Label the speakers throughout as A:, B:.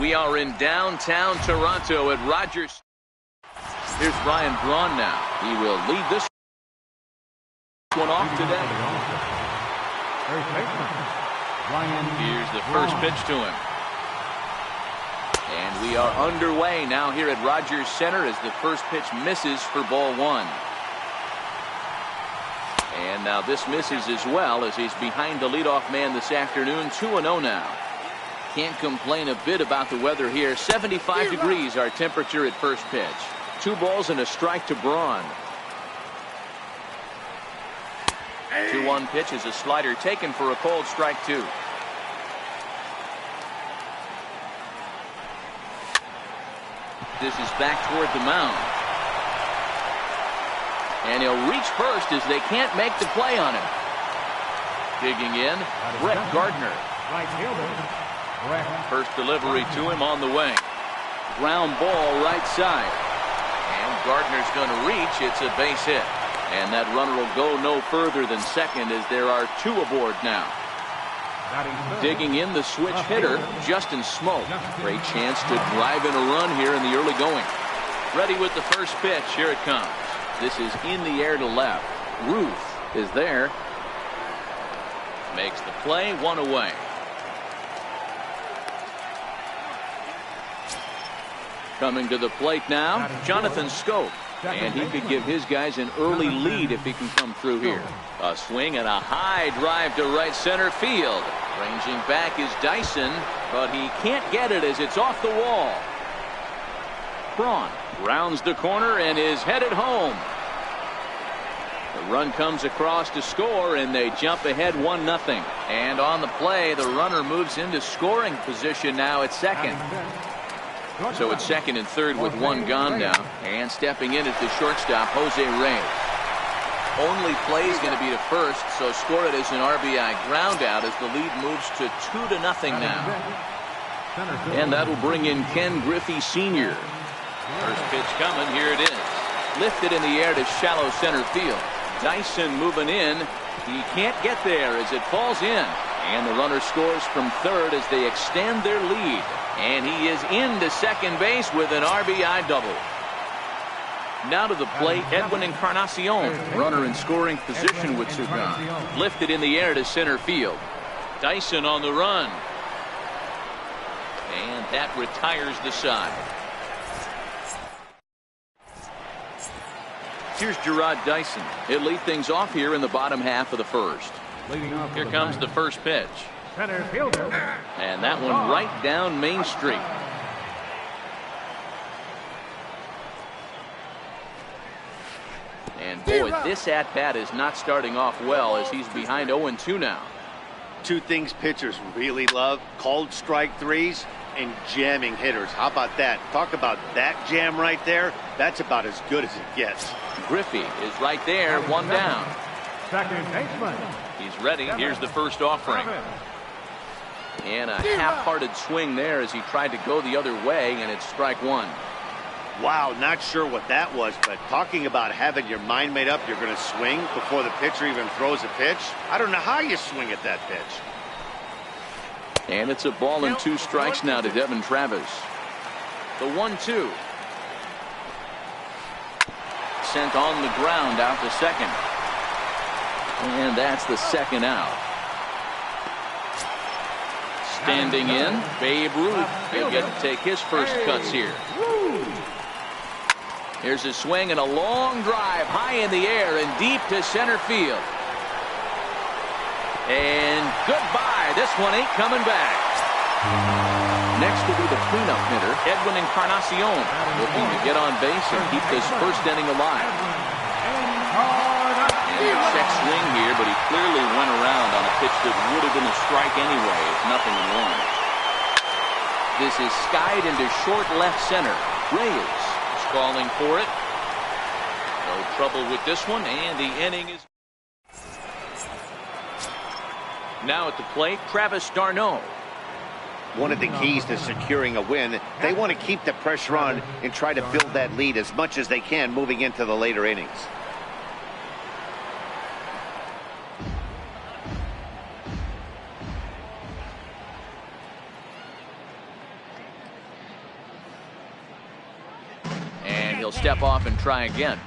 A: We are in downtown Toronto at Rogers. Here's Brian Braun now. He will lead this one off today. Here's the first pitch to him. And we are underway now here at Rogers Center as the first pitch misses for ball one. And now this misses as well as he's behind the leadoff man this afternoon. 2-0 now. Can't complain a bit about the weather here. 75 degrees our temperature at first pitch. 2 balls and a strike to Braun. 2-1 pitch is a slider taken for a cold strike 2. This is back toward the mound. And he'll reach first as they can't make the play on him. Digging in, Brett Gardner. First delivery to him on the way. Ground ball right side. And Gardner's going to reach. It's a base hit. And that runner will go no further than second as there are 2 aboard now. Digging in the switch hitter, Justin Smoke. Great chance to drive in a run here in the early going. Ready with the first pitch. Here it comes. This is in the air to left. Ruth is there. Makes the play, 1 away. Coming to the plate now, Jonathan Scope. And he could give his guys an early lead if he can come through here. A swing and a high drive to right center field. Ranging back is Dyson, but he can't get it as it's off the wall. Braun rounds the corner and is headed home. The run comes across to score, and they jump ahead 1-0. And on the play, the runner moves into scoring position now at second. So it's second and third with 1 gone now. And stepping in at the shortstop, Jose Reyes. Only play is going to be to first, so score it as an RBI ground out as the lead moves to 2-0 now. And that'll bring in Ken Griffey Sr. First pitch coming. Here it is. Lifted in the air to shallow center field. Dyson moving in. He can't get there as it falls in. And the runner scores from third as they extend their lead. And he is into second base with an RBI double. Now to the plate, Edwin Encarnacion. Runner in scoring position with 2 gone. Lifted in the air to center field. Dyson on the run. And that retires the side. Here's Gerard Dyson. He'll lead things off here in the bottom half of the first. Here comes the first pitch. And that one right down Main Street. And boy, this at-bat is not starting off well as he's behind 0-2 now.
B: 2 things pitchers really love: called strike 3s and jamming hitters. How about that? Talk about that jam right there. That's about as good as it gets.
A: Griffey is right there, 1 down. He's ready. Here's the first offering. And a half-hearted swing there as he tried to go the other way, and it's strike 1.
B: Wow, not sure what that was, but talking about having your mind made up you're going to swing before the pitcher even throws a pitch. I don't know how you swing at that pitch.
A: And it's a ball and 2 strikes now to Devin Travis. The 1-2. Sent on the ground out to second. And that's the second out. Standing in, Babe Ruth. He'll get to take his first cuts here. Here's a swing and a long drive high in the air and deep to center field. And goodbye. This one ain't coming back. Next will be the cleanup hitter, Edwin Encarnacion, looking to get on base and keep this first inning alive. And check swing here, but he clearly went around on a pitch that would have been a strike anyway. It's 0-1. This is skied into short left center. Reyes is calling for it. No trouble with this one, and the inning is. Now at the plate, Travis d'Arnaud.
B: One of the keys to securing a win, they want to keep the pressure on and try to build that lead as much as they can moving into the later innings.
A: he'll step off and try again.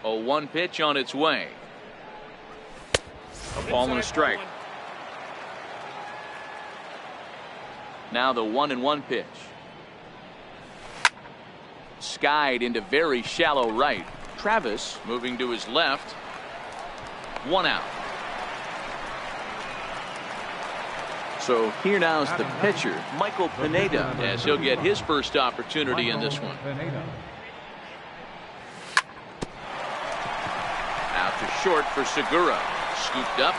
A: 0-1 pitch on its way. A ball and a strike. Now the 1-1 pitch. Skied into very shallow right. Travis moving to his left. 1 out. So here now's the pitcher, Michael Pineda, as he'll get his first opportunity in this one. Out to short for Segura. Scooped up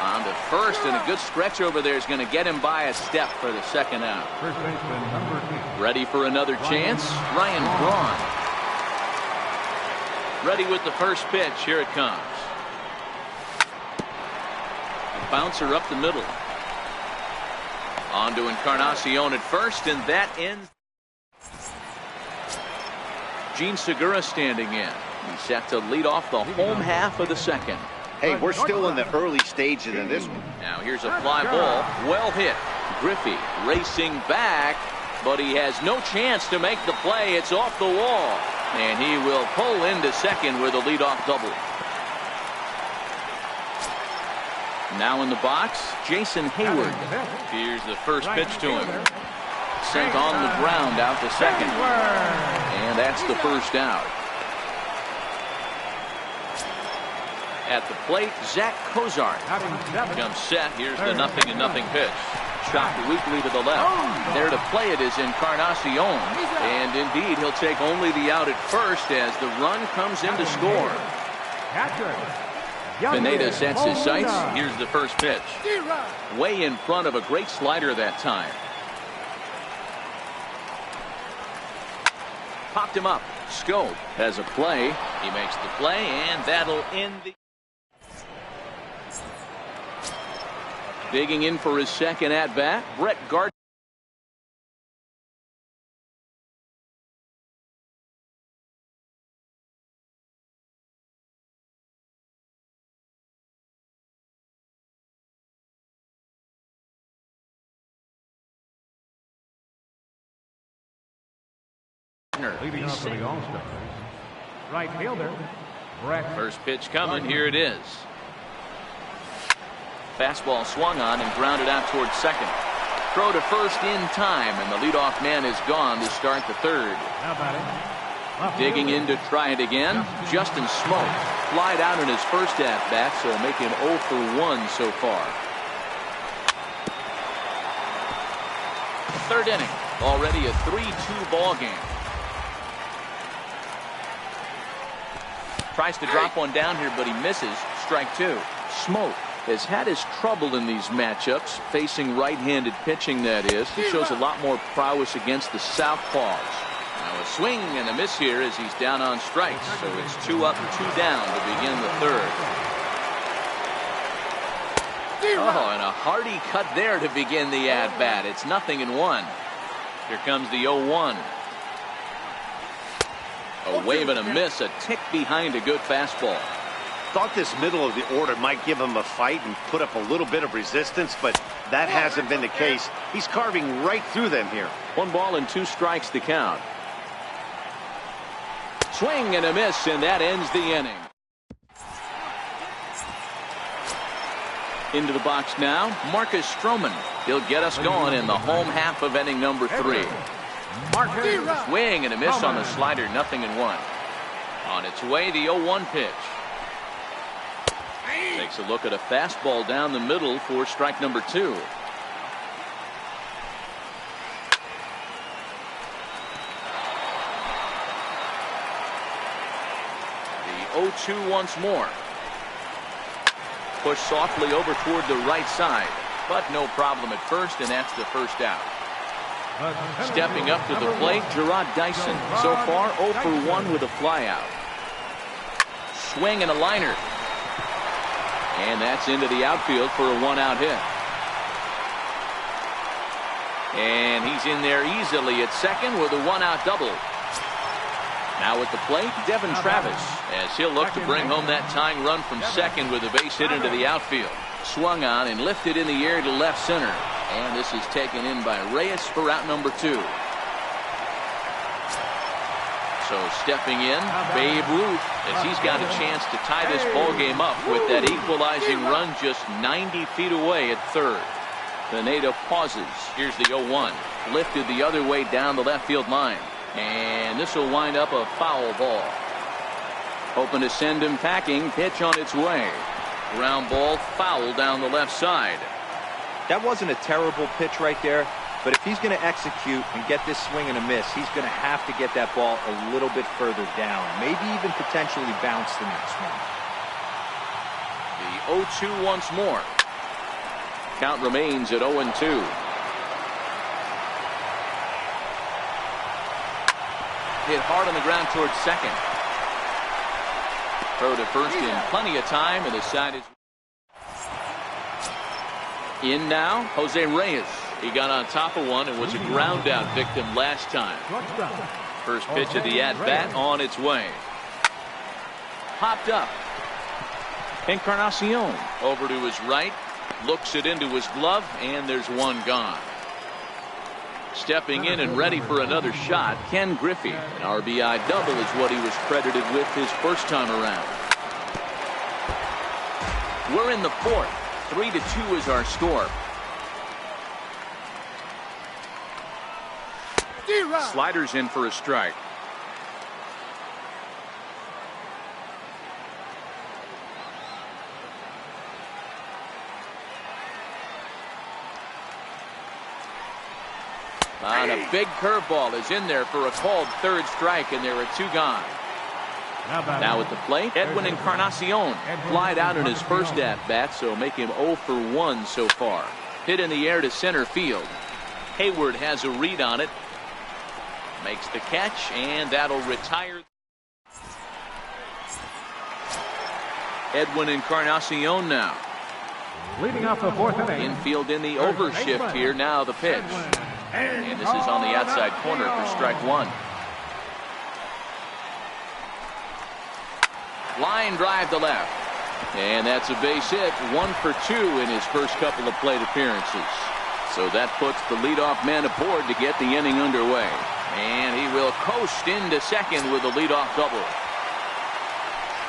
A: on to first, and a good stretch over there is going to get him by a step for the second out. Ready for another chance? Ryan Braun. Ready with the first pitch. Here it comes. A bouncer up the middle. On to Encarnacion at first, and that ends. Gene Segura standing in. He's set to lead off the home half of the second.
B: Hey, we're still in the early stages of this one.
A: Now here's a fly ball. Well hit. Griffey racing back, but he has no chance to make the play. It's off the wall, and he will pull into second with a leadoff double. Now in the box, Jason Hayward. Here's the first pitch to him. Sent on the ground out to second. And that's the first out. At the plate, Zach Cozart comes set. Here's the 0-0 pitch. Chopped weakly to the left. There to play it is Encarnacion. And indeed, he'll take only the out at first as the run comes in to score. Pineda sets his sights. Here's the first pitch. Way in front of a great slider that time. Popped him up. Scope has a play. He makes the play, and that'll end the. Digging in for his second at bat, Brett Gardner.
C: Leading off for the All-Stars, right fielder, Brett.
A: First pitch coming. Here it is. Fastball swung on and grounded out towards second. Throw to first in time, and the leadoff man is gone to start the third.
C: How about it?
A: Digging in to try it again, Justin Smoke. Flied out in his first at-bat, so making 0 for 1 so far. Third inning. Already a 3-2 ball game. Tries to drop one down here, but he misses. Strike 2. Smoke has had his trouble in these matchups, facing right-handed pitching, that is. He shows a lot more prowess against the southpaws. Now a swing and a miss here as he's down on strikes. So it's 2 up, 2 down to begin the third. Oh, and a hearty cut there to begin the at-bat. It's 0-1. Here comes the 0-1. A wave and a miss, a tick behind a good fastball.
B: Thought this middle of the order might give him a fight and put up a little bit of resistance, but that hasn't been the case. He's carving right through them here.
A: 1 ball and 2 strikes to count. Swing and a miss, and that ends the inning. Into the box now, Marcus Stroman. He'll get us going in the home half of inning number 3. Swing and a miss on the slider, 0-1. On its way, the 0-1 pitch. Takes a look at a fastball down the middle for strike number 2. The 0-2 once more. Push softly over toward the right side, but no problem at first, and that's the first out. Stepping up to the plate, Gerard Dyson. So far, 0 for 1 with a flyout. Swing and a liner. And that's into the outfield for a 1-out hit. And he's in there easily at second with a 1-out double. Now at the plate, Devin Travis, as he'll look to bring home that tying run from second with a base hit into the outfield. Swung on and lifted in the air to left center. And this is taken in by Reyes for out number 2. So stepping in, Babe Ruth, as he's got a chance to tie this ball game up with that equalizing run just 90 feet away at third. Pineda pauses. Here's the 0-1. Lifted the other way down the left field line. And this will wind up a foul ball. Hoping to send him packing. Pitch on its way. Ground ball, foul down the left side.
D: That wasn't a terrible pitch right there. But if he's going to execute and get this swing and a miss, he's going to have to get that ball a little bit further down. Maybe even potentially bounce the next one.
A: The 0-2 once more. Count remains at 0-2. Hit hard on the ground towards second. Throw to first in plenty of time, and the side is in now. Jose Reyes. He got on top of one and was a ground out victim last time. First pitch of the at-bat on its way. Popped up. Encarnacion over to his right. Looks it into his glove, and there's one gone. Stepping in and ready for another shot, Ken Griffey. An RBI double is what he was credited with his first time around. We're in the fourth. 3-2 is our score. Sliders in for a strike. And a big curveball is in there for a called third strike, and there are two gone. Now at the plate, Edwin Encarnacion flied out in his first at-bat, so make him 0 for 1 so far. Hit in the air to center field. Hayward has a read on it. Makes the catch, and that'll retire. Edwin Encarnacion now.
C: Leading off the fourth inning.
A: Infield in the overshift here. Now the pitch. And this is on the outside corner for strike one. Line drive to left. And that's a base hit. 1 for 2 in his first couple of plate appearances. So that puts the leadoff man aboard to get the inning underway. And he will coast into second with a leadoff double.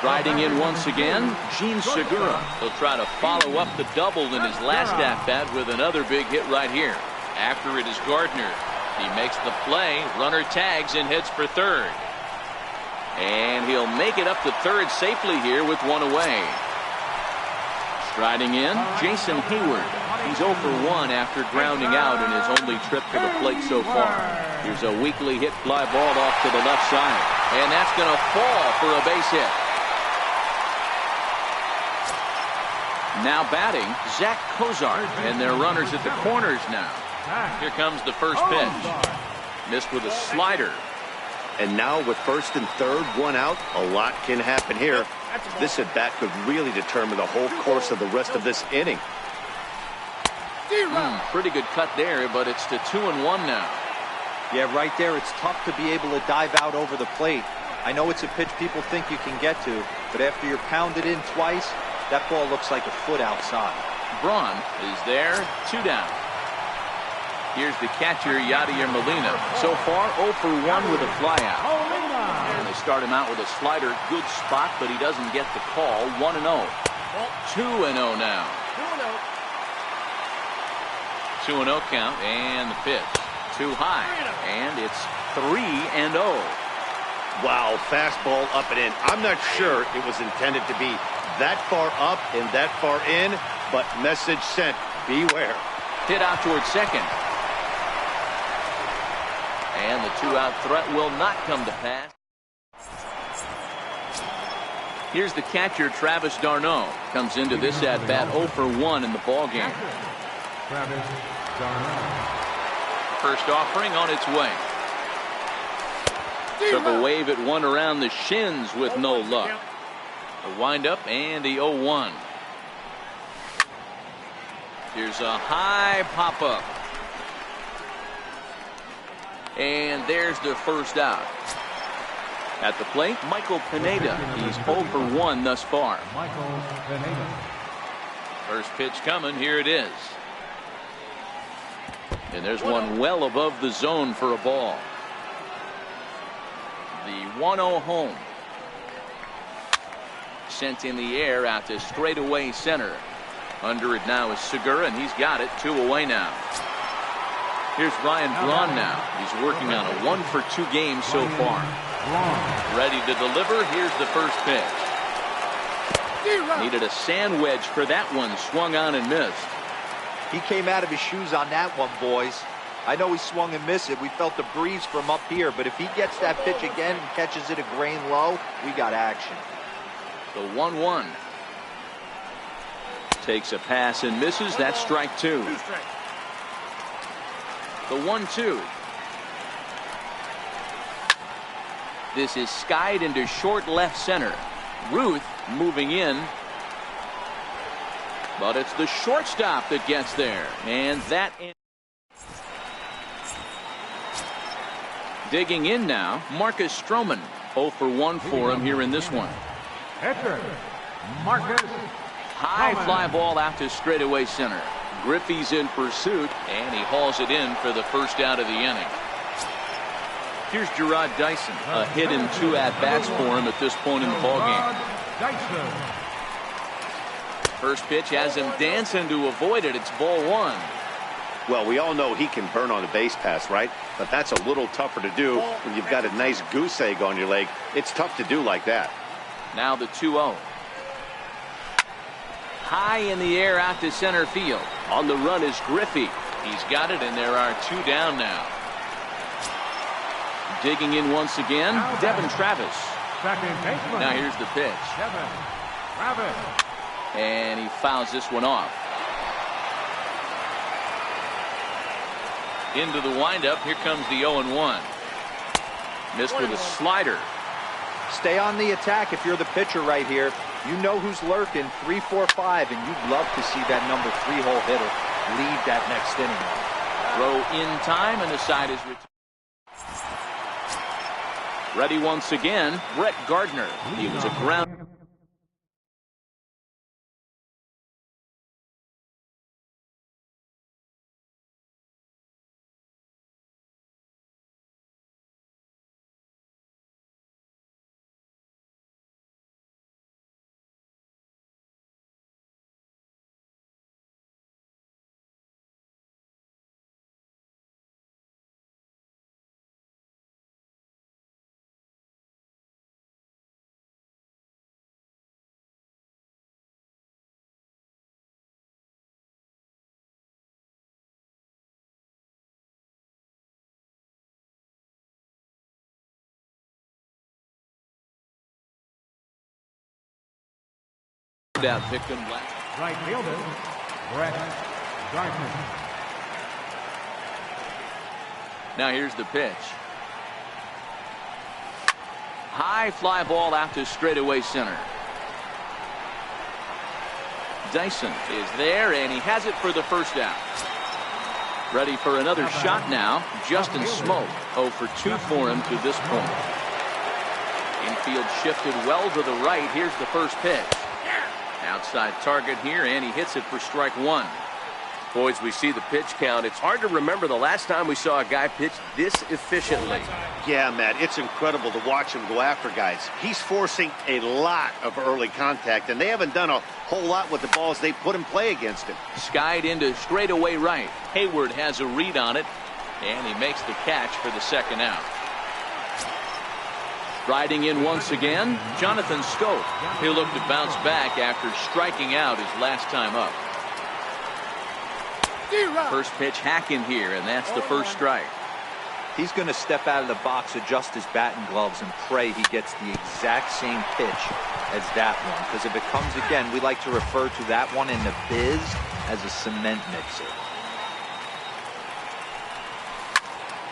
A: Riding in once again, Gene Segura. He'll try to follow up the double in his last at-bat with another big hit right here. After it is Gardner. He makes the play, runner tags and heads for third. And he'll make it up to third safely here with one away. Striding in, Jason Hayward. He's 0 for 1 after grounding out in his only trip to the plate so far. Here's a weakly hit fly ball off to the left side. And that's going to fall for a base hit. Now batting, Zach Cozart. And they're runners at the corners now. Here comes the first pitch. Missed with a slider.
B: And now with first and third, one out, a lot can happen here. This at bat could really determine the whole course of the rest of this inning.
A: Pretty good cut there, but it's to 2-1 now.
D: Yeah, right there, it's tough to be able to dive out over the plate. I know it's a pitch people think you can get to, but after you're pounded in twice, that ball looks like a foot outside.
A: Braun is there, 2 down. Here's the catcher, Yadier Molina. So far, 0 for 1 with a flyout. And they start him out with a slider. Good spot, but he doesn't get the call. 1-0. 2-0 now. 2-0 count, and the pitch. Too high, and it's 3-0.
B: Wow, fastball up and in. I'm not sure it was intended to be that far up and that far in, but message sent. Beware.
A: Hit out towards second. And the 2-out threat will not come to pass. Here's the catcher, Travis d'Arnaud. Comes into this at-bat 0 for 1 in the ballgame.
C: Travis d'Arnaud.
A: First offering on its way. Took a wave at one around the shins with no luck. The windup and the 0-1. Here's a high pop-up. And there's the first out. At the plate, Michael Pineda. He's 0 for 1 thus far.
C: Michael Pineda.
A: First pitch coming. Here it is. And there's one well above the zone for a ball. The 1-0 home. Sent in the air out to straightaway center. Under it now is Segura, and he's got it. 2 away now. Here's Ryan Braun now. He's working on a 1-for-2 game so far. Ready to deliver. Here's the first pitch. Needed a sand wedge for that one. Swung on and missed.
D: He came out of his shoes on that one, boys. I know he swung and missed it. We felt the breeze from up here, but if he gets that pitch again and catches it a grain low, we got action.
A: The 1-1. Takes a pass and misses. That's strike 2. The 1-2. This is skied into short left center. Ruth moving in. But it's the shortstop that gets there. And that digging in now, Marcus Stroman. 0 for 1 for him here in this one.
C: Pitcher, Marcus.
A: High fly ball out to straightaway center. Griffey's in pursuit, and he hauls it in for the first out of the inning. Here's Gerard Dyson. A hit and 2 at-bats for him at this point in the ballgame. First pitch has him dancing to avoid it. It's ball 1.
B: Well, we all know he can burn on a base pass, right? But that's a little tougher to do when you've got a nice goose egg on your leg. It's tough to do like that.
A: Now the 2-0. High in the air out to center field. On the run is Griffey. He's got it, and there are 2 down now. Digging in once again, Devin Travis. Now here's the pitch. And he fouls this one off. Into the windup. Here comes the 0-1. Missed with a slider.
D: Stay on the attack if you're the pitcher right here. You know who's lurking. 3, 4, 5, and you'd love to see that number 3-hole hitter lead that next inning.
A: Throw in time, and the side is returned. Ready once again, Brett Gardner. He was a ground. Out victim left.
C: Right fielder, Brett Gardner.
A: Now here's the pitch. High fly ball out to straightaway center. Dyson is there, and he has it for the first out. Ready for another shot now. Justin Smoke. 0 for 2 for him to this point. Infield shifted well to the right. Here's the first pitch. Outside target here, and he hits it for strike 1. Boys, we see the pitch count. It's hard to remember the last time we saw a guy pitch this efficiently.
B: Yeah, Matt, it's incredible to watch him go after guys. He's forcing a lot of early contact, and they haven't done a whole lot with the balls they put in play against him.
A: Skied into straightaway right. Hayward has a read on it, and he makes the catch for the second out. Riding in once again, Jonathan Scope. He'll look to bounce back after striking out his last time up. First pitch hack in here, and that's the first strike.
D: He's going to step out of the box, adjust his batting gloves, and pray he gets the exact same pitch as that one. Because if it comes again, we like to refer to that one in the biz as a cement mixer.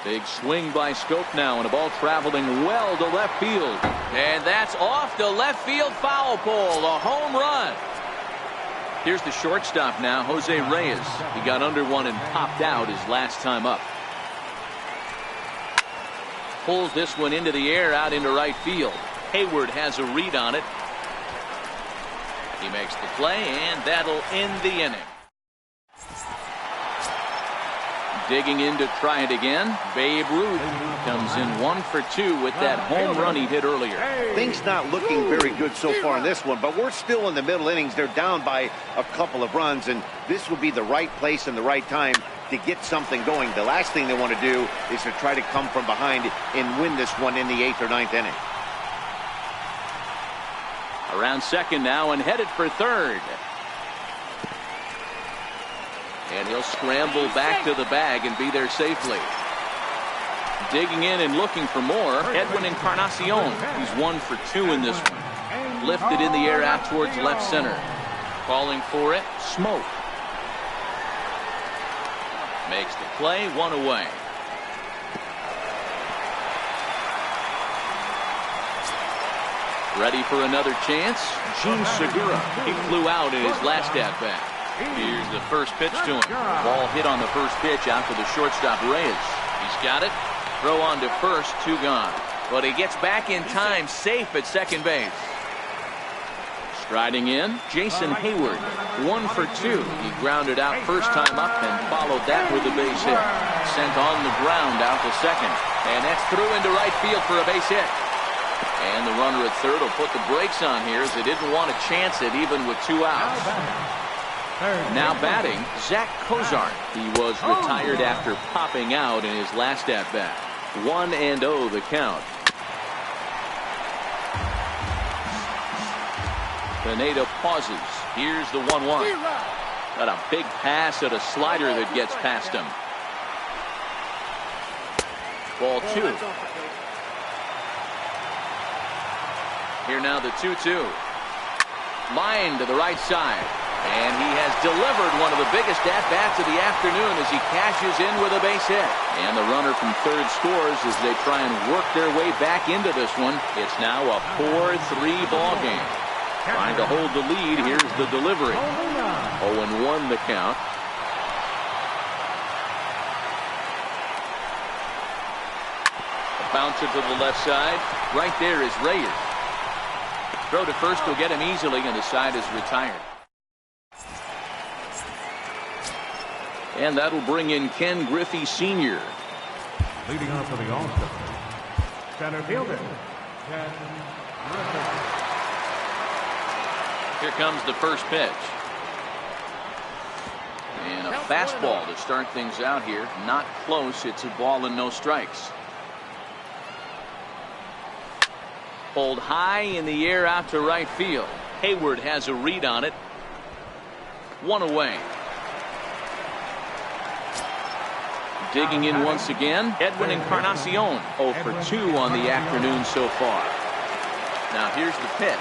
A: Big swing by Scope now, and a ball traveling well to left field. And that's off the left field foul pole. A home run. Here's the shortstop now, Jose Reyes. He got under one and popped out his last time up. Pulls this one into the air out into right field. Hayward has a read on it. He makes the play, and that'll end the inning. Digging in to try it again. Babe Ruth comes in 1 for 2 with that home run he hit earlier.
B: Things not looking very good so far in this one, but we're still in the middle innings. They're down by a couple of runs, and this will be the right place and the right time to get something going. The last thing they want to do is to try to come from behind and win this one in the 8th or 9th inning.
A: Around second now and headed for third. And he'll scramble back to the bag and be there safely. Digging in and looking for more, Edwin Encarnacion. He's 1 for 2 in this one. Lifted in the air out towards left center. Calling for it, Smoke. Makes the play, 1 away. Ready for another chance, Gene Segura. He flew out in his last at-bat. Here's the first pitch to him. Ball hit on the first pitch out to the shortstop, Reyes. He's got it. Throw on to first, 2 gone. But he gets back in time, safe at second base. Striding in, Jason Hayward. 1 for 2. He grounded out first time up and followed that with a base hit. Sent on the ground out to second. And that's through into right field for a base hit. And the runner at third will put the brakes on here as they didn't want to chance it even with 2 outs. Now batting, Zach Cozart. He was retired after popping out in his last at-bat. 1-0 the count. Pineda pauses. Here's the 1-1. Got a big pass at a slider that gets past him. Ball 2. Here now the 2-2. Line to the right side. And he has delivered one of the biggest at-bats of the afternoon as he cashes in with a base hit. And the runner from third scores as they try and work their way back into this one. It's now a 4-3 ball game. Trying to hold the lead. Here's the delivery. 0-1 the count. A bouncer to the left side. Right there is Reyes. Throw to first will get him easily, and the side is retired. And that'll bring in Ken Griffey Sr.
C: Leading off for the All-Star, center fielder, Ken Griffey.
A: Here comes the first pitch. And a fastball to start things out here. Not close. It's a ball and no strikes. Pulled high in the air out to right field. Hayward has a read on it. 1 away. Digging in once again, Edwin Encarnacion. 0 for 2 on the afternoon so far. Now here's the pitch.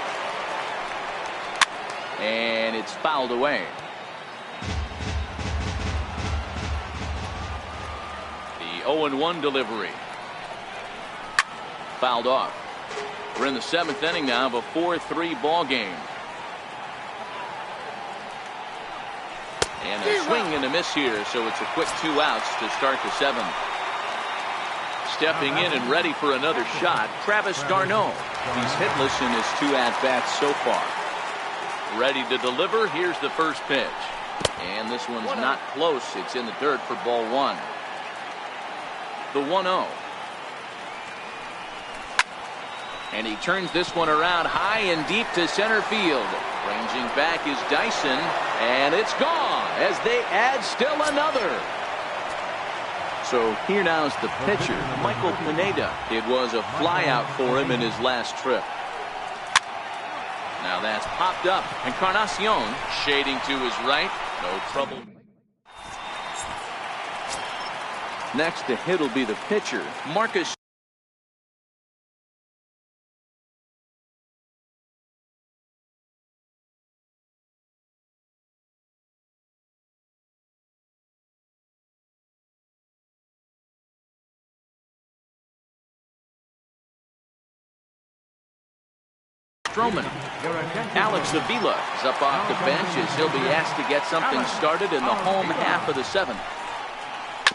A: And it's fouled away. The 0-1 delivery. Fouled off. We're in the 7th inning now of a 4-3 ball game. And a swing and a miss here, so it's a quick 2 outs to start the 7th. Stepping in and ready for another shot, Travis d'Arnaud. He's hitless in his 2 at-bats so far. Ready to deliver. Here's the first pitch. And this one's not close. It's in the dirt for ball 1. The 1-0. And he turns this one around high and deep to center field. Ranging back is Dyson, and it's gone as they add still another. So here now is the pitcher, Michael Pineda. It was a flyout for him in his last trip. Now that's popped up. Encarnacion shading to his right. No trouble. Next to hit will be the pitcher, Marcus. Stroman. Alex Avila is up off the bench as he'll be asked to get something started in the home half of the 7th.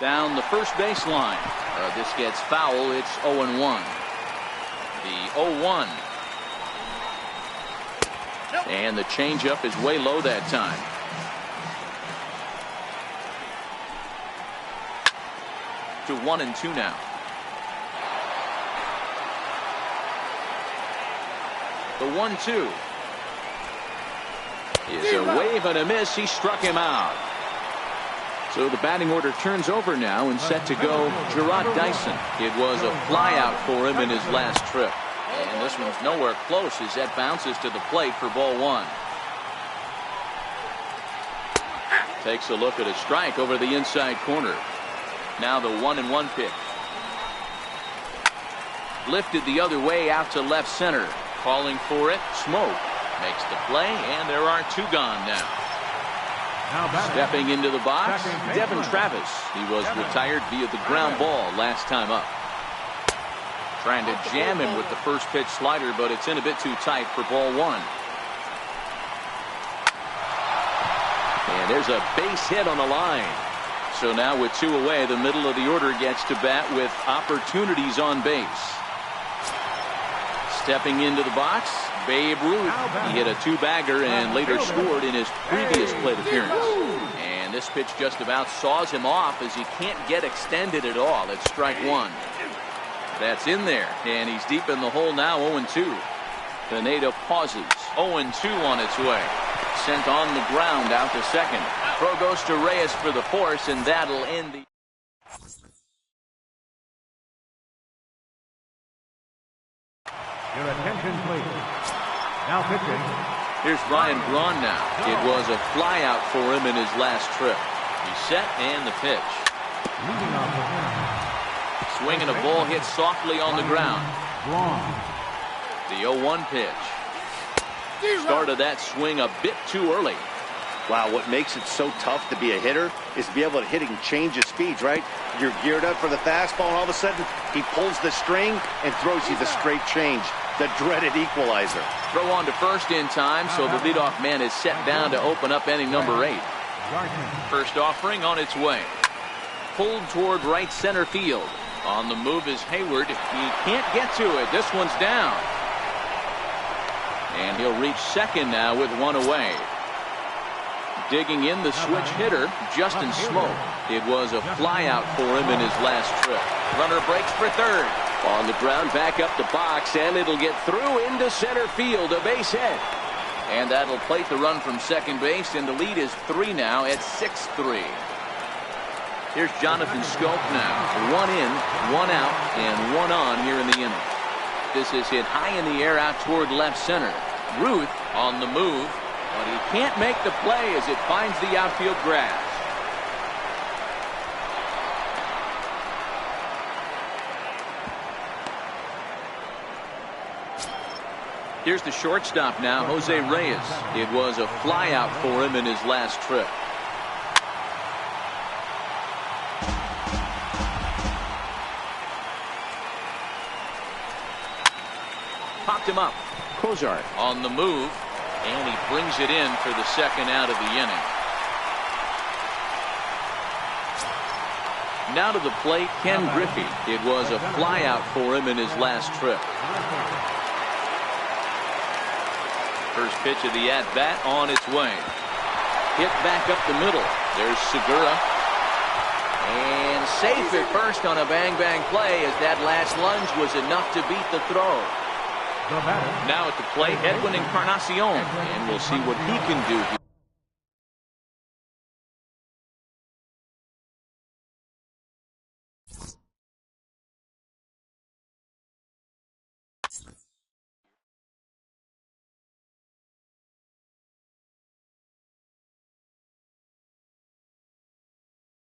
A: Down the first baseline. This gets foul. It's 0-1. The 0-1. And the changeup is way low that time. to 1-2 now. The 1-2 is a wave and a miss. He struck him out. So the batting order turns over now and set to go Goldiestein. It was a flyout for him in his last trip. And this one's nowhere close as that bounces to the plate for ball 1. Takes a look at a strike over the inside corner. Now the 1-1 pitch. Lifted the other way out to left center. Calling for it. Smoke makes the play, and there are 2 gone now. Stepping into the box, Devin Travis. He was retired via the ground ball last time up. Trying to jam him with the first pitch slider, but it's in a bit too tight for ball 1. And there's a base hit on the line. So now with 2 away, the middle of the order gets to bat with opportunities on base. Stepping into the box, Babe Ruth. He hit a 2-bagger and later scored in his previous plate appearance. And this pitch just about saws him off as he can't get extended at all. It's strike 1. That's in there, and he's deep in the hole now. 0-2. Pineda pauses. 0-2 on its way. Sent on the ground out to second. Throw goes to Reyes for the force, and that'll end the.
C: Your attention, please. Now pitching.
A: Here's Ryan Braun now. It was a flyout for him in his last trip. He's set and the pitch.
C: Leading off the hill.
A: Swinging a ball hit softly on the ground.
C: Braun.
A: The 0-1 pitch. Started that swing a bit too early.
B: Wow, what makes it so tough to be a hitter is to be able to hit and change his speeds, right? You're geared up for the fastball, and all of a sudden, he pulls the string and throws you the straight change, the dreaded equalizer.
A: Throw on to first in time, so the leadoff man is set down to open up inning number 8. First offering on its way. Pulled toward right center field. On the move is Hayward. He can't get to it. This one's down. And he'll reach second now with 1 away. Digging in the switch hitter, Justin Smoke. It was a flyout for him in his last trip. Runner breaks for third. On the ground, back up the box, and it'll get through into center field, a base hit. And that'll plate the run from second base, and the lead is 3 now at 6-3. Here's Jonathan Scope now. 1 in, 1 out, and 1 on here in the inning. This is hit high in the air out toward left center. Ruth on the move, but he can't make the play as it finds the outfield grass. Here's the shortstop now, Jose Reyes. It was a flyout for him in his last trip. Popped him up. Cozart on the move, and he brings it in for the second out of the inning. Now to the plate, Ken Griffey. It was a flyout for him in his last trip. First pitch of the at-bat on its way. Hit back up the middle. There's Segura. And safe at first on a bang-bang play as that last lunge was enough to beat the throw. Now at the plate, Edwin Encarnacion, and we'll see what he can do here.